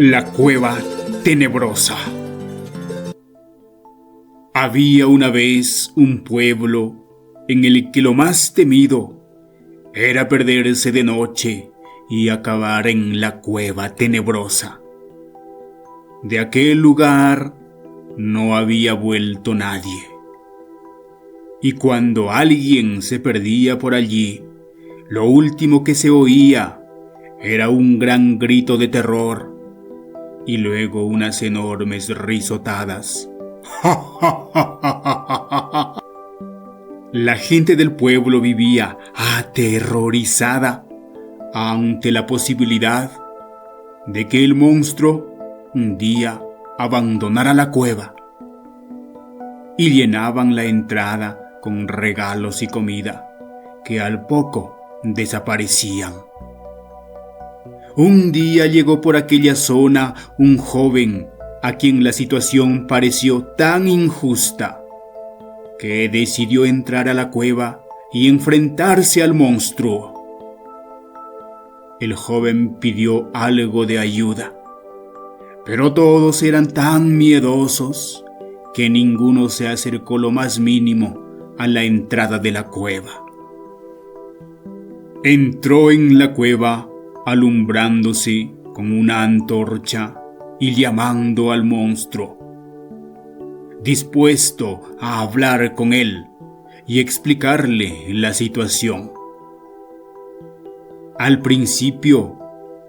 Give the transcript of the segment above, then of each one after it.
La cueva tenebrosa. Había una vez un pueblo en el que lo más temido era perderse de noche y acabar en la cueva tenebrosa. De aquel lugar no había vuelto nadie. Y cuando alguien se perdía por allí, lo último que se oía era un gran grito de terror y luego unas enormes risotadas. La gente del pueblo vivía aterrorizada ante la posibilidad de que el monstruo un día abandonara la cueva, y llenaban la entrada con regalos y comida que al poco desaparecían. Un día llegó por aquella zona un joven a quien la situación pareció tan injusta que decidió entrar a la cueva y enfrentarse al monstruo. El joven pidió algo de ayuda, pero todos eran tan miedosos que ninguno se acercó lo más mínimo a la entrada de la cueva. Entró en la cueva alumbrándose con una antorcha y llamando al monstruo, dispuesto a hablar con él y explicarle la situación. Al principio,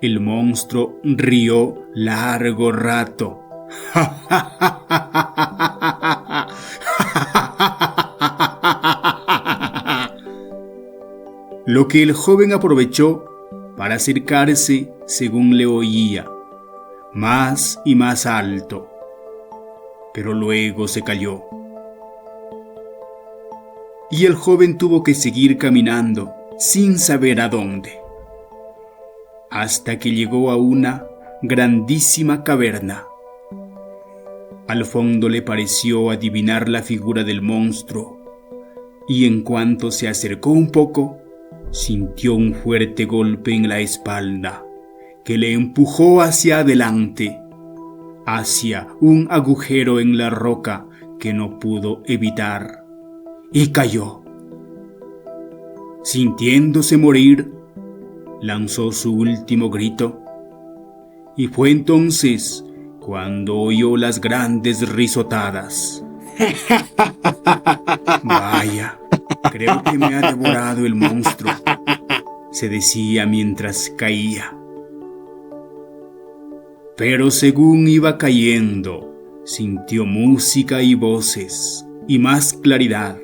el monstruo rió largo rato. Lo que el joven aprovechó para acercarse según le oía, más y más alto, pero luego se calló. Y el joven tuvo que seguir caminando sin saber a dónde, hasta que llegó a una grandísima caverna. Al fondo le pareció adivinar la figura del monstruo, y en cuanto se acercó un poco, sintió un fuerte golpe en la espalda que le empujó hacia adelante, hacia un agujero en la roca que no pudo evitar, y cayó. Sintiéndose morir, lanzó su último grito, y fue entonces cuando oyó las grandes risotadas. Vaya, creo que me ha devorado el monstruo, se decía mientras caía. Pero según iba cayendo, sintió música y voces y más claridad,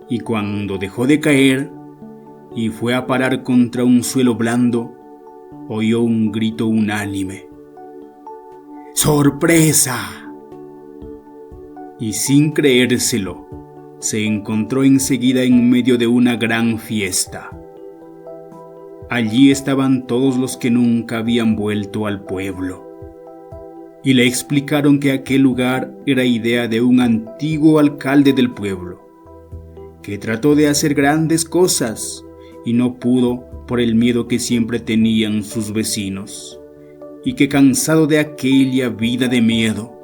y cuando dejó de caer y fue a parar contra un suelo blando, oyó un grito unánime: ¡Sorpresa! Y sin creérselo, se encontró enseguida en medio de una gran fiesta. Allí estaban todos los que nunca habían vuelto al pueblo, y le explicaron que aquel lugar era idea de un antiguo alcalde del pueblo, que trató de hacer grandes cosas y no pudo por el miedo que siempre tenían sus vecinos, y que cansado de aquella vida de miedo,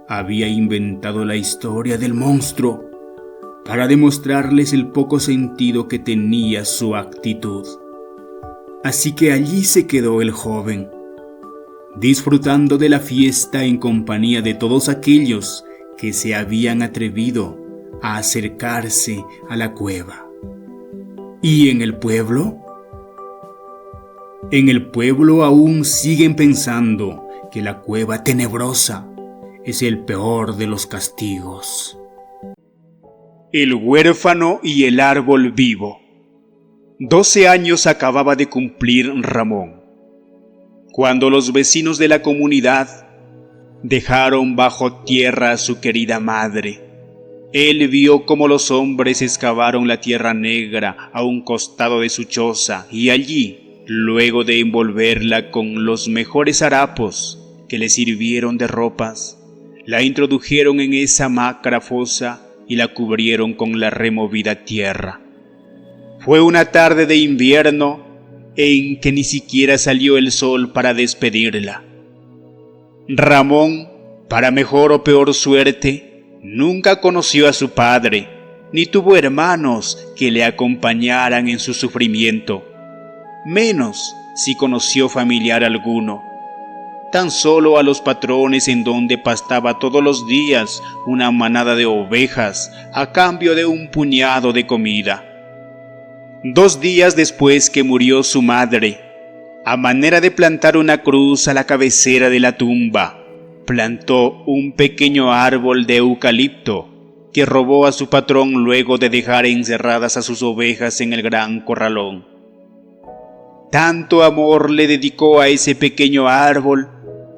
había inventado la historia del monstruo para demostrarles el poco sentido que tenía su actitud. Así que allí se quedó el joven, disfrutando de la fiesta en compañía de todos aquellos que se habían atrevido a acercarse a la cueva. ¿Y en el pueblo? En el pueblo aún siguen pensando que la cueva tenebrosa es el peor de los castigos. El huérfano y el árbol vivo. 12 años acababa de cumplir Ramón, cuando los vecinos de la comunidad dejaron bajo tierra a su querida madre. Él vio cómo los hombres excavaron la tierra negra a un costado de su choza, y allí, luego de envolverla con los mejores harapos que le sirvieron de ropas, la introdujeron en esa macra fosa y la cubrieron con la removida tierra. Fue una tarde de invierno en que ni siquiera salió el sol para despedirla, Ramón, para mejor o peor suerte, nunca conoció a su padre, ni tuvo hermanos que le acompañaran en su sufrimiento, menos si conoció familiar alguno. Tan solo a los patrones en donde pastaba todos los días una manada de ovejas a cambio de un puñado de comida. 2 días después que murió su madre, a manera de plantar una cruz a la cabecera de la tumba, plantó un pequeño árbol de eucalipto que robó a su patrón luego de dejar encerradas a sus ovejas en el gran corralón. Tanto amor le dedicó a ese pequeño árbol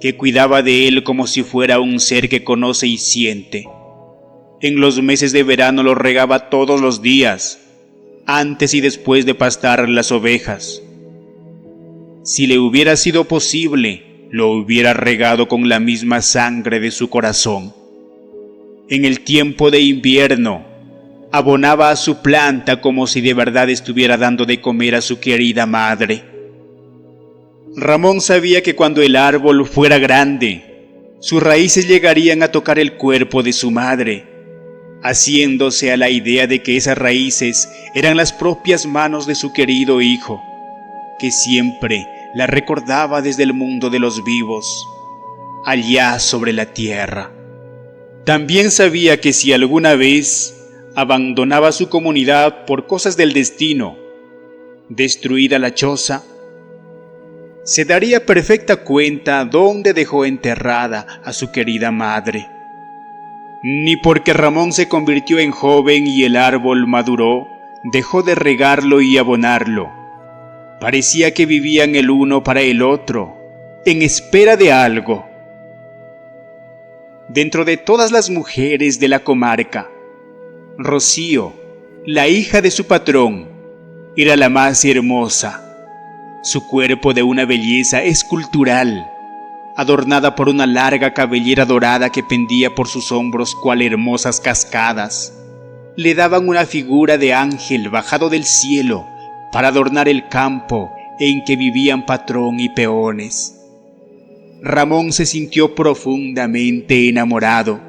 que cuidaba de él como si fuera un ser que conoce y siente. En los meses de verano lo regaba todos los días, antes y después de pastar las ovejas. Si le hubiera sido posible, lo hubiera regado con la misma sangre de su corazón. En el tiempo de invierno, abonaba a su planta como si de verdad estuviera dando de comer a su querida madre. Ramón sabía que cuando el árbol fuera grande, sus raíces llegarían a tocar el cuerpo de su madre, haciéndose a la idea de que esas raíces eran las propias manos de su querido hijo, que siempre la recordaba desde el mundo de los vivos, allá sobre la tierra. También sabía que si alguna vez abandonaba su comunidad por cosas del destino, destruida la choza, se daría perfecta cuenta dónde dejó enterrada a su querida madre. Ni porque Ramón se convirtió en joven y el árbol maduró, dejó de regarlo y abonarlo. Parecía que vivían el uno para el otro, en espera de algo. Dentro de todas las mujeres de la comarca, Rocío, la hija de su patrón, era la más hermosa. Su cuerpo de una belleza escultural, adornada por una larga cabellera dorada que pendía por sus hombros cual hermosas cascadas, le daban una figura de ángel bajado del cielo para adornar el campo en que vivían patrón y peones. Ramón se sintió profundamente enamorado.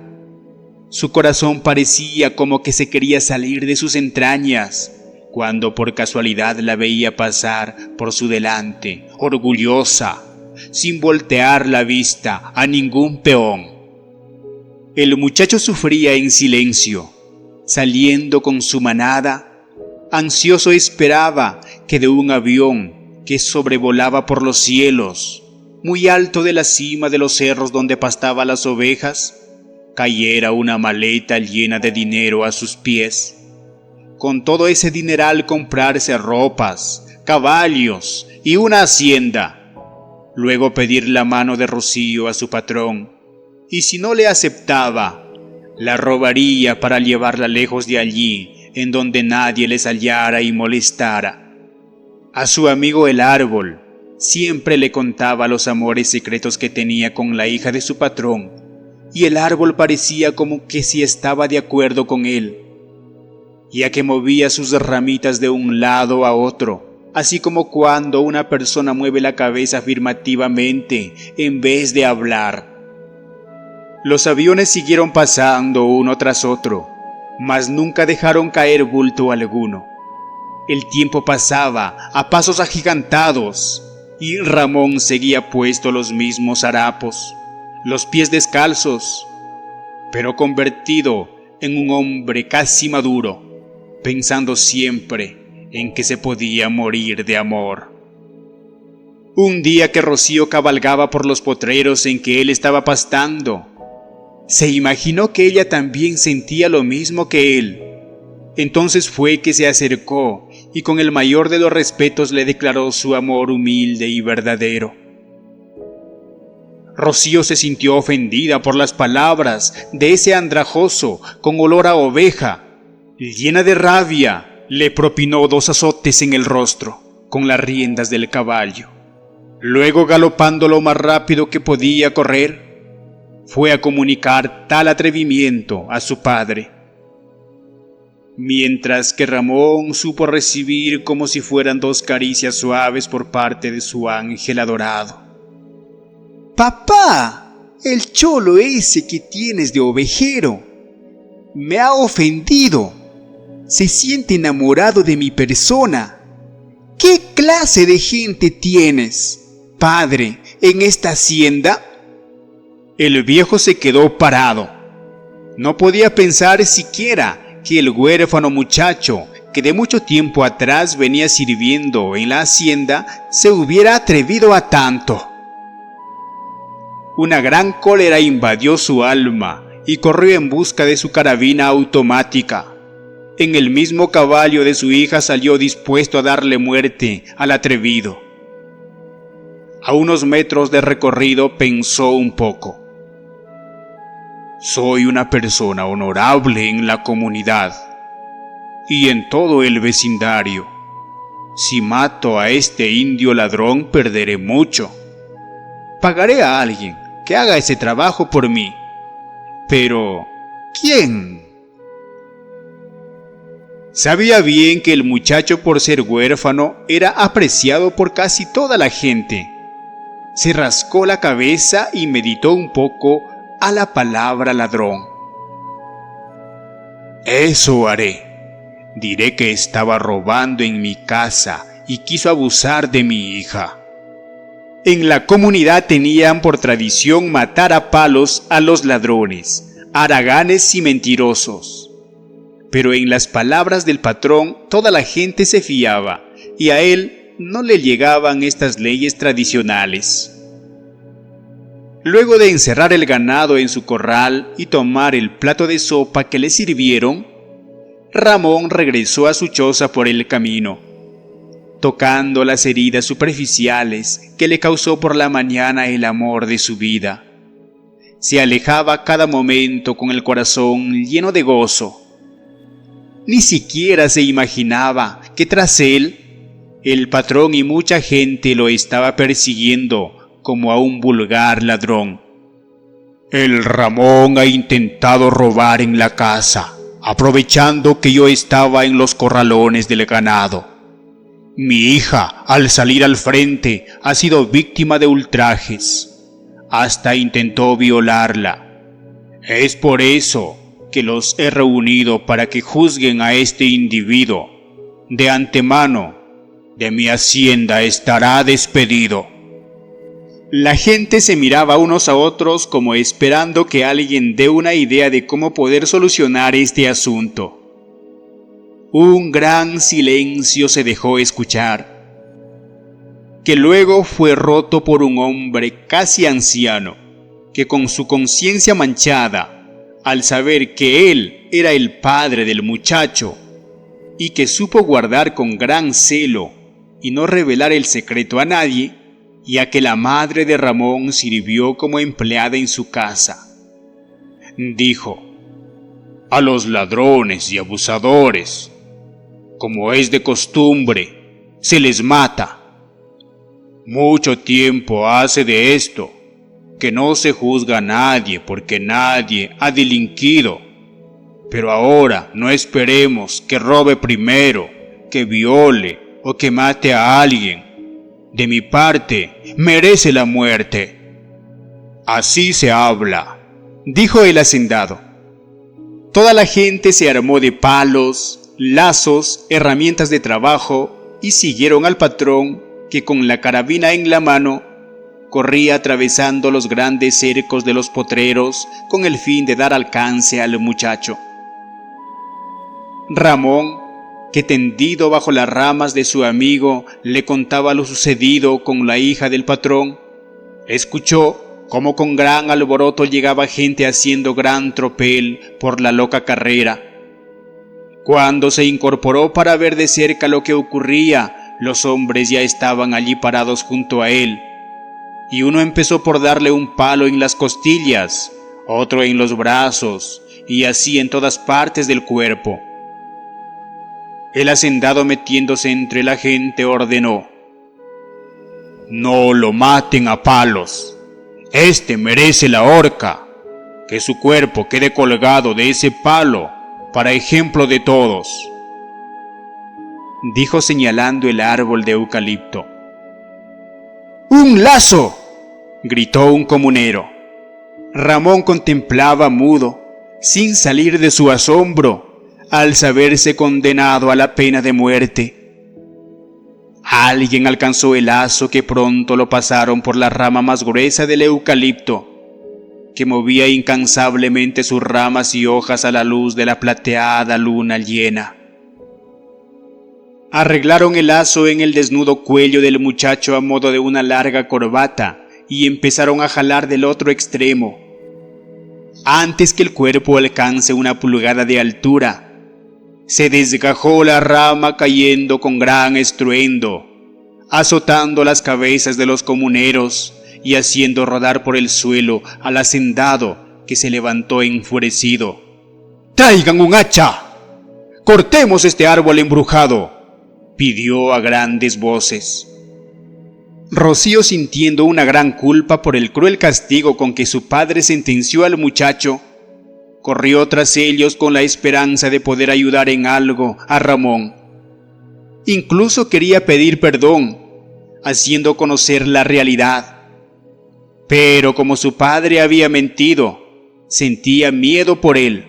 Su corazón parecía como que se quería salir de sus entrañas cuando por casualidad la veía pasar por su delante, orgullosa, sin voltear la vista a ningún peón. El muchacho sufría en silencio, saliendo con su manada. Ansioso esperaba que de un avión que sobrevolaba por los cielos, muy alto de la cima de los cerros donde pastaban las ovejas, cayera una maleta llena de dinero a sus pies. Con todo ese dineral comprarse ropas, caballos y una hacienda. Luego pedir la mano de Rocío a su patrón, y si no le aceptaba, la robaría para llevarla lejos de allí, en donde nadie les hallara y molestara. A su amigo el árbol siempre le contaba los amores secretos que tenía con la hija de su patrón, y el árbol parecía como que sí estaba de acuerdo con él, ya que movía sus ramitas de un lado a otro, así como cuando una persona mueve la cabeza afirmativamente en vez de hablar. Los aviones siguieron pasando uno tras otro, mas nunca dejaron caer bulto alguno. El tiempo pasaba a pasos agigantados y Ramón seguía puesto los mismos harapos, los pies descalzos, pero convertido en un hombre casi maduro, pensando siempre en que se podía morir de amor. Un día que Rocío cabalgaba por los potreros en que él estaba pastando, se imaginó que ella también sentía lo mismo que él. Entonces fue que se acercó y con el mayor de los respetos le declaró su amor humilde y verdadero. Rocío se sintió ofendida por las palabras de ese andrajoso con olor a oveja. Llena de rabia, le propinó 2 azotes en el rostro con las riendas del caballo. Luego, galopando lo más rápido que podía correr, fue a comunicar tal atrevimiento a su padre. Mientras que Ramón supo recibir como si fueran 2 caricias suaves por parte de su ángel adorado. «¡Papá!», el cholo ese que tienes de ovejero me ha ofendido. Se siente enamorado de mi persona. ¿Qué clase de gente tienes, padre, en esta hacienda? El viejo se quedó parado. No podía pensar siquiera que el huérfano muchacho que de mucho tiempo atrás venía sirviendo en la hacienda se hubiera atrevido a tanto. Una gran cólera invadió su alma y corrió en busca de su carabina automática. En el mismo caballo de su hija salió dispuesto a darle muerte al atrevido. A unos metros de recorrido pensó un poco. Soy una persona honorable en la comunidad y en todo el vecindario. Si mato a este indio ladrón perderé mucho. Pagaré a alguien que haga ese trabajo por mí. Pero, ¿quién? Sabía bien que el muchacho, por ser huérfano, era apreciado por casi toda la gente. Se rascó la cabeza y meditó un poco a la palabra ladrón. Eso haré. Diré que estaba robando en mi casa y quiso abusar de mi hija. En la comunidad tenían por tradición matar a palos a los ladrones, haraganes y mentirosos. Pero en las palabras del patrón toda la gente se fiaba y a él no le llegaban estas leyes tradicionales. Luego de encerrar el ganado en su corral y tomar el plato de sopa que le sirvieron, Ramón regresó a su choza por el camino, tocando las heridas superficiales que le causó por la mañana el amor de su vida. Se alejaba cada momento con el corazón lleno de gozo. Ni siquiera se imaginaba que tras él, el patrón y mucha gente lo estaba persiguiendo como a un vulgar ladrón. El Ramón ha intentado robar en la casa, aprovechando que yo estaba en los corralones del ganado. Mi hija, al salir al frente, ha sido víctima de ultrajes. Hasta intentó violarla. Es por eso que los he reunido para que juzguen a este individuo. De antemano, de mi hacienda estará despedido. La gente se miraba unos a otros como esperando que alguien dé una idea de cómo poder solucionar este asunto. Un gran silencio se dejó escuchar, que luego fue roto por un hombre casi anciano, que con su conciencia manchada, al saber que él era el padre del muchacho, y que supo guardar con gran celo y no revelar el secreto a nadie, ya que la madre de Ramón sirvió como empleada en su casa, dijo: a los ladrones y abusadores, como es de costumbre, se les mata. Mucho tiempo hace de esto que no se juzga a nadie porque nadie ha delinquido. Pero ahora no esperemos que robe primero, que viole o que mate a alguien. De mi parte, merece la muerte. Así se habla, dijo el hacendado. Toda la gente se armó de palos, lazos, herramientas de trabajo y siguieron al patrón que con la carabina en la mano corría atravesando los grandes cercos de los potreros con el fin de dar alcance al muchacho. Ramón, que tendido bajo las ramas de su amigo le contaba lo sucedido con la hija del patrón, escuchó cómo con gran alboroto llegaba gente haciendo gran tropel por la loca carrera. Cuando se incorporó para ver de cerca lo que ocurría, los hombres ya estaban allí parados junto a él, y uno empezó por darle un palo en las costillas, otro en los brazos, y así en todas partes del cuerpo. El hacendado, metiéndose entre la gente, ordenó: no lo maten a palos, este merece la horca, que su cuerpo quede colgado de ese palo para ejemplo de todos, dijo señalando el árbol de eucalipto. ¡Un lazo!, gritó un comunero. Ramón contemplaba mudo, sin salir de su asombro, al saberse condenado a la pena de muerte. Alguien alcanzó el lazo que pronto lo pasaron por la rama más gruesa del eucalipto, que movía incansablemente sus ramas y hojas a la luz de la plateada luna llena. Arreglaron el lazo en el desnudo cuello del muchacho a modo de una larga corbata y empezaron a jalar del otro extremo. Antes que el cuerpo alcance 1 pulgada de altura, se desgajó la rama cayendo con gran estruendo, azotando las cabezas de los comuneros y haciendo rodar por el suelo al hacendado, que se levantó enfurecido. ¡Traigan un hacha! ¡Cortemos este árbol embrujado!, pidió a grandes voces. Rocío, sintiendo una gran culpa por el cruel castigo con que su padre sentenció al muchacho, corrió tras ellos con la esperanza de poder ayudar en algo a Ramón. Incluso quería pedir perdón, haciendo conocer la realidad. Pero como su padre había mentido, sentía miedo por él.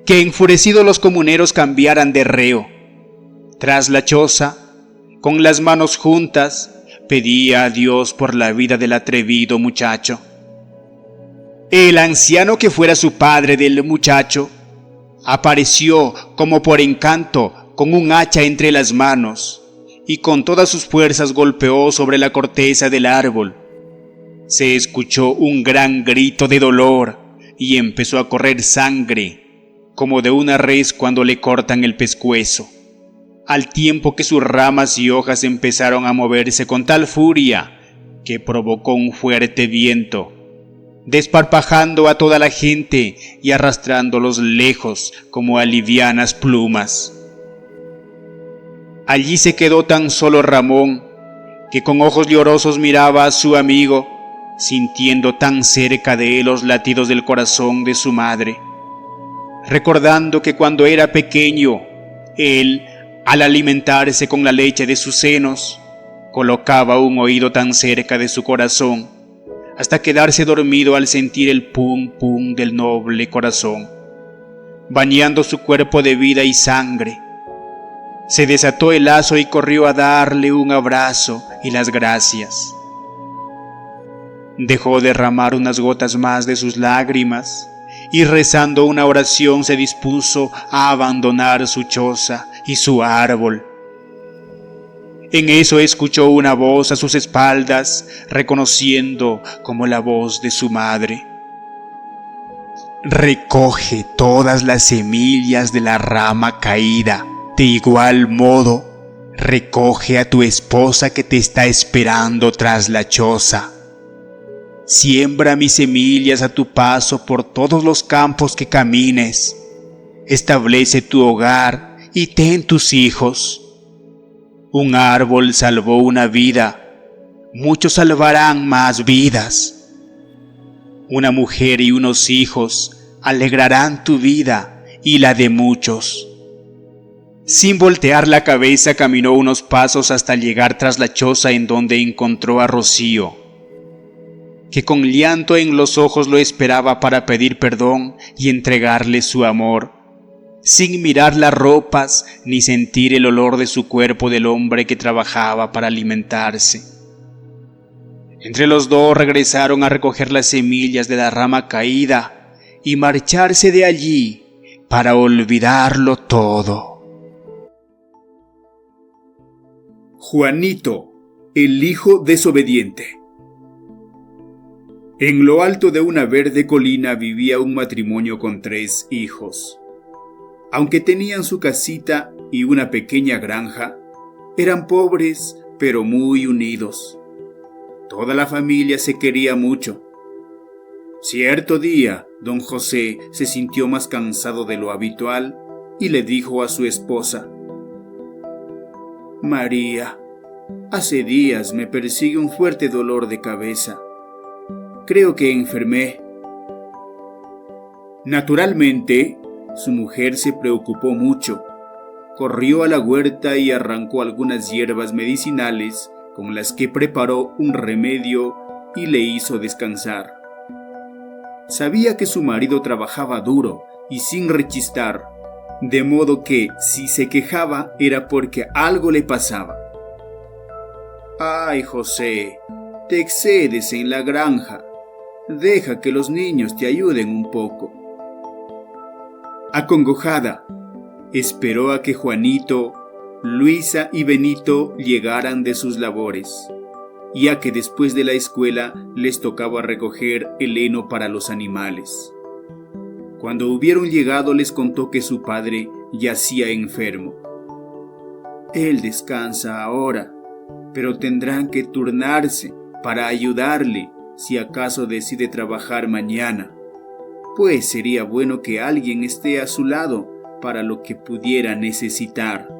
Que enfurecidos los comuneros cambiaran de reo. Tras la choza, con las manos juntas, pedía a Dios por la vida del atrevido muchacho. El anciano, que fuera su padre del muchacho, apareció como por encanto con un hacha entre las manos y con todas sus fuerzas golpeó sobre la corteza del árbol. Se escuchó un gran grito de dolor y empezó a correr sangre, como de una res cuando le cortan el pescuezo, al tiempo que sus ramas y hojas empezaron a moverse con tal furia que provocó un fuerte viento, desparpajando a toda la gente y arrastrándolos lejos como a livianas plumas. Allí se quedó tan solo Ramón, que con ojos llorosos miraba a su amigo, sintiendo tan cerca de él los latidos del corazón de su madre, recordando que cuando era pequeño, él, al alimentarse con la leche de sus senos, colocaba un oído tan cerca de su corazón, hasta quedarse dormido al sentir el pum pum del noble corazón, bañando su cuerpo de vida y sangre. Se desató el lazo y corrió a darle un abrazo y las gracias. Dejó derramar unas gotas más de sus lágrimas y rezando una oración se dispuso a abandonar su choza y su árbol. En eso escuchó una voz a sus espaldas, reconociendo como la voz de su madre. Recoge todas las semillas de la rama caída. De igual modo, recoge a tu esposa que te está esperando tras la choza. Siembra mis semillas a tu paso por todos los campos que camines. Establece tu hogar y ten tus hijos. Un árbol salvó una vida, muchos salvarán más vidas. Una mujer y unos hijos alegrarán tu vida y la de muchos. Sin voltear la cabeza caminó unos pasos hasta llegar tras la choza, en donde encontró a Rocío, que con llanto en los ojos lo esperaba para pedir perdón y entregarle su amor, sin mirar las ropas ni sentir el olor de su cuerpo del hombre que trabajaba para alimentarse. Entre los dos regresaron a recoger las semillas de la rama caída y marcharse de allí para olvidarlo todo. Juanito, el hijo desobediente. En lo alto de una verde colina vivía un matrimonio con 3 hijos. Aunque tenían su casita y una pequeña granja, eran pobres pero muy unidos. Toda la familia se quería mucho. Cierto día, don José se sintió más cansado de lo habitual y le dijo a su esposa: María, hace días me persigue un fuerte dolor de cabeza. Creo que enfermé. Naturalmente, su mujer se preocupó mucho. Corrió a la huerta y arrancó algunas hierbas medicinales con las que preparó un remedio y le hizo descansar. Sabía que su marido trabajaba duro y sin rechistar, de modo que si se quejaba era porque algo le pasaba. «Ay, José, te excedes en la granja. Deja que los niños te ayuden un poco». Acongojada, esperó a que Juanito, Luisa y Benito llegaran de sus labores, ya que después de la escuela les tocaba recoger el heno para los animales. Cuando hubieron llegado les contó que su padre yacía enfermo. «Él descansa ahora, pero tendrán que turnarse para ayudarle si acaso decide trabajar mañana, pues sería bueno que alguien esté a su lado para lo que pudiera necesitar».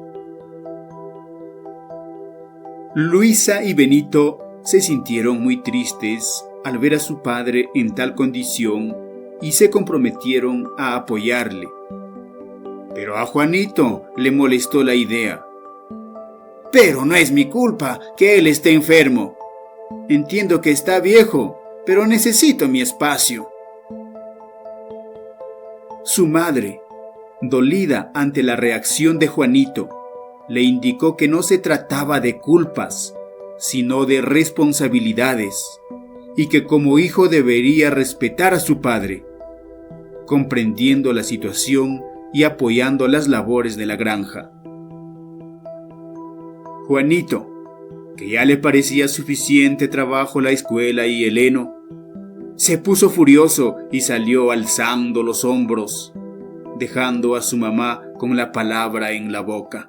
Luisa y Benito se sintieron muy tristes al ver a su padre en tal condición y se comprometieron a apoyarle. Pero a Juanito le molestó la idea. «Pero no es mi culpa que él esté enfermo. Entiendo que está viejo, pero necesito mi espacio». Su madre, dolida ante la reacción de Juanito, le indicó que no se trataba de culpas, sino de responsabilidades, y que como hijo debería respetar a su padre, comprendiendo la situación y apoyando las labores de la granja. Juanito, que ya le parecía suficiente trabajo la escuela y el heno, se puso furioso y salió alzando los hombros, dejando a su mamá con la palabra en la boca.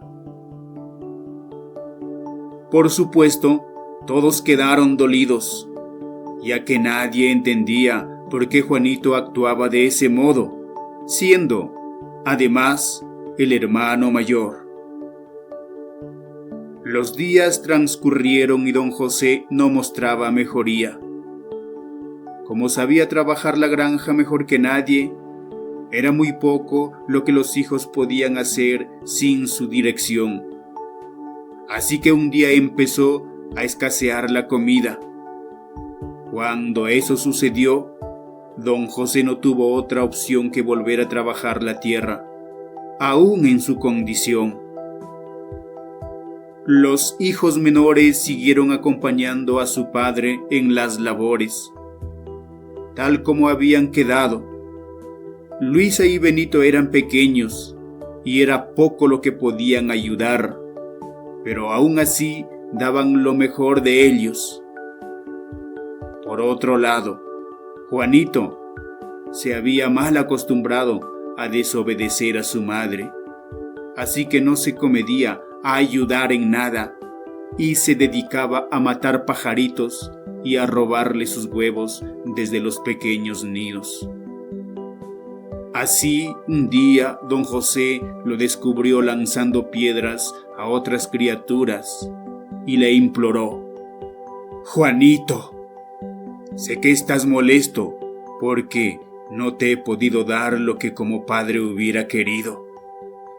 Por supuesto, todos quedaron dolidos, ya que nadie entendía por qué Juanito actuaba de ese modo, siendo, además, el hermano mayor. Los días transcurrieron y don José no mostraba mejoría. Como sabía trabajar la granja mejor que nadie, era muy poco lo que los hijos podían hacer sin su dirección. Así que un día empezó a escasear la comida. Cuando eso sucedió, don José no tuvo otra opción que volver a trabajar la tierra, aún en su condición. Los hijos menores siguieron acompañando a su padre en las labores, tal como habían quedado. Luisa y Benito eran pequeños y era poco lo que podían ayudar, pero aún así daban lo mejor de ellos. Por otro lado, Juanito se había mal acostumbrado a desobedecer a su madre, así que no se comedía a ayudar en nada y se dedicaba a matar pajaritos y a robarle sus huevos desde los pequeños nidos. Así, un día, don José lo descubrió lanzando piedras a otras criaturas y le imploró: «Juanito, sé que estás molesto porque no te he podido dar lo que como padre hubiera querido,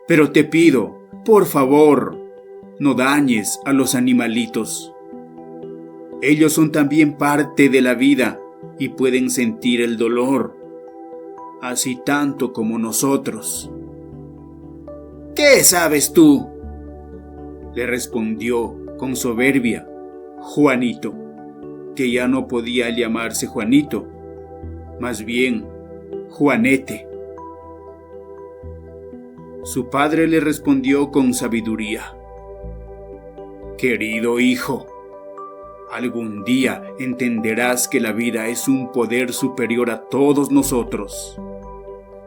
pero te pido, por favor, no dañes a los animalitos. Ellos son también parte de la vida y pueden sentir el dolor, así tanto como nosotros». «¿Qué sabes tú?», le respondió con soberbia Juanito, que ya no podía llamarse Juanito, más bien Juanete. Su padre le respondió con sabiduría: «Querido hijo, algún día entenderás que la vida es un poder superior a todos nosotros,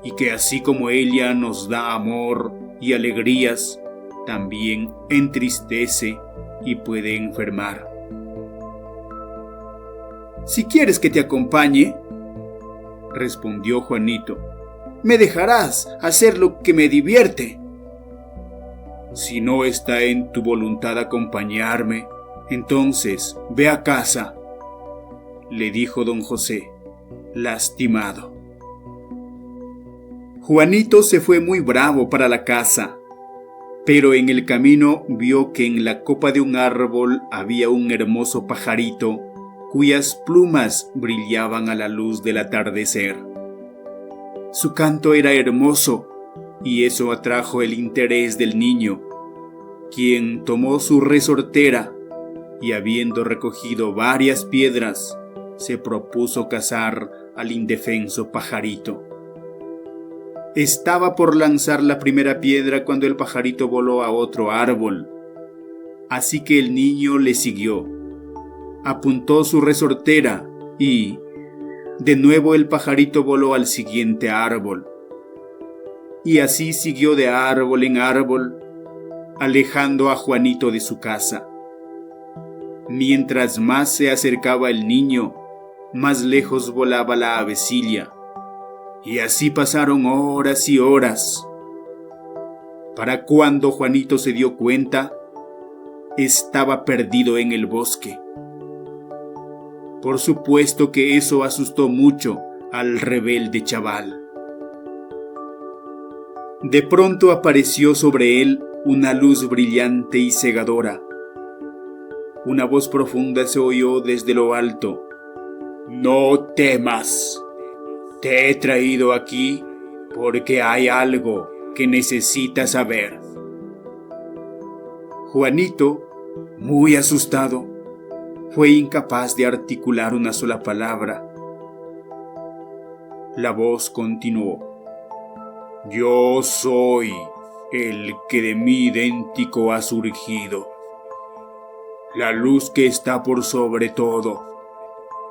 y que así como ella nos da amor y alegrías, también entristece y puede enfermar. Si quieres que te acompañe», respondió Juanito, «me dejarás hacer lo que me divierte». «Si no está en tu voluntad acompañarme, entonces ve a casa», le dijo don José, lastimado. Juanito se fue muy bravo para la casa, pero en el camino vio que en la copa de un árbol había un hermoso pajarito cuyas plumas brillaban a la luz del atardecer. Su canto era hermoso y eso atrajo el interés del niño, quien tomó su resortera y, habiendo recogido varias piedras, se propuso cazar al indefenso pajarito. Estaba por lanzar la primera piedra cuando el pajarito voló a otro árbol, así que el niño le siguió. Apuntó su resortera y, de nuevo, el pajarito voló al siguiente árbol. Y así siguió de árbol en árbol, alejando a Juanito de su casa. Mientras más se acercaba el niño, más lejos volaba la avecilla. Y así pasaron horas y horas. Para cuando Juanito se dio cuenta, estaba perdido en el bosque. Por supuesto que eso asustó mucho al rebelde chaval. De pronto apareció sobre él una luz brillante y cegadora. Una voz profunda se oyó desde lo alto. «No temas. Te he traído aquí porque hay algo que necesitas saber». Juanito, muy asustado, fue incapaz de articular una sola palabra. La voz continuó. «Yo soy el que de mí idéntico ha surgido, la luz que está por sobre todo.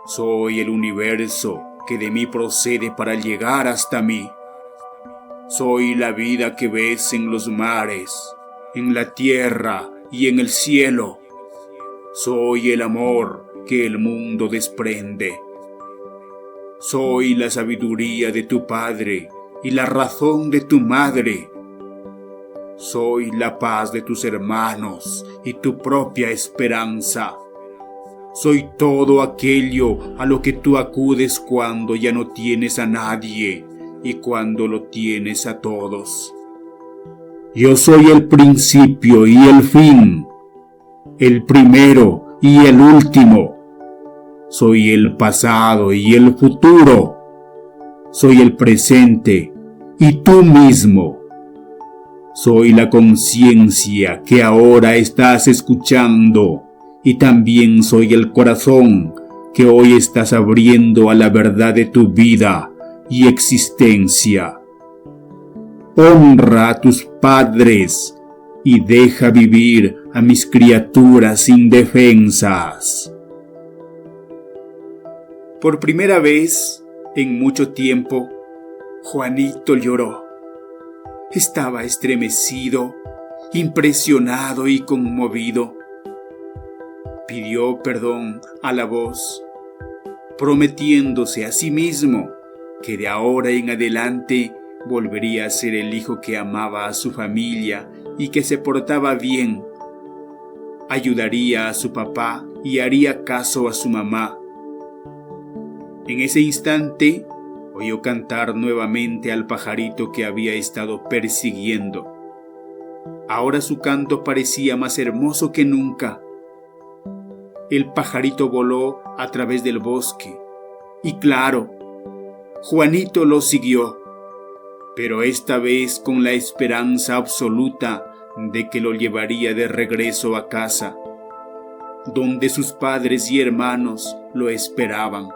Soy el universo que de mí procede para llegar hasta mí. Soy la vida que ves en los mares, en la tierra y en el cielo. Soy el amor que el mundo desprende. Soy la sabiduría de tu padre y la razón de tu madre. Soy la paz de tus hermanos y tu propia esperanza. Soy todo aquello a lo que tú acudes cuando ya no tienes a nadie y cuando lo tienes a todos. Yo soy el principio y el fin, el primero y el último. Soy el pasado y el futuro. Soy el presente y tú mismo. Soy la conciencia que ahora estás escuchando y también soy el corazón que hoy estás abriendo a la verdad de tu vida y existencia. Honra a tus padres y deja vivir a mis criaturas indefensas. Por primera vez en mucho tiempo, Juanito lloró. Estaba estremecido, impresionado y conmovido. Pidió perdón a la voz, prometiéndose a sí mismo que de ahora en adelante volvería a ser el hijo que amaba a su familia y que se portaba bien. Ayudaría a su papá y haría caso a su mamá. En ese instante, oyó cantar nuevamente al pajarito que había estado persiguiendo. Ahora su canto parecía más hermoso que nunca. El pajarito voló a través del bosque y claro, Juanito lo siguió, pero esta vez con la esperanza absoluta de que lo llevaría de regreso a casa, donde sus padres y hermanos lo esperaban.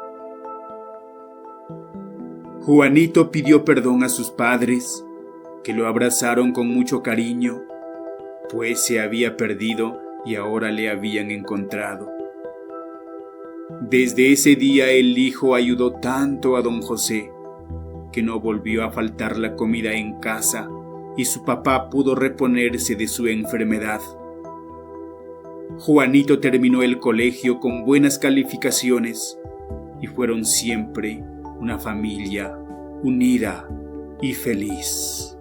Juanito pidió perdón a sus padres, que lo abrazaron con mucho cariño, pues se había perdido y ahora le habían encontrado. Desde ese día el hijo ayudó tanto a don José, que no volvió a faltar la comida en casa y su papá pudo reponerse de su enfermedad. Juanito terminó el colegio con buenas calificaciones y fueron siempre una familia unida y feliz.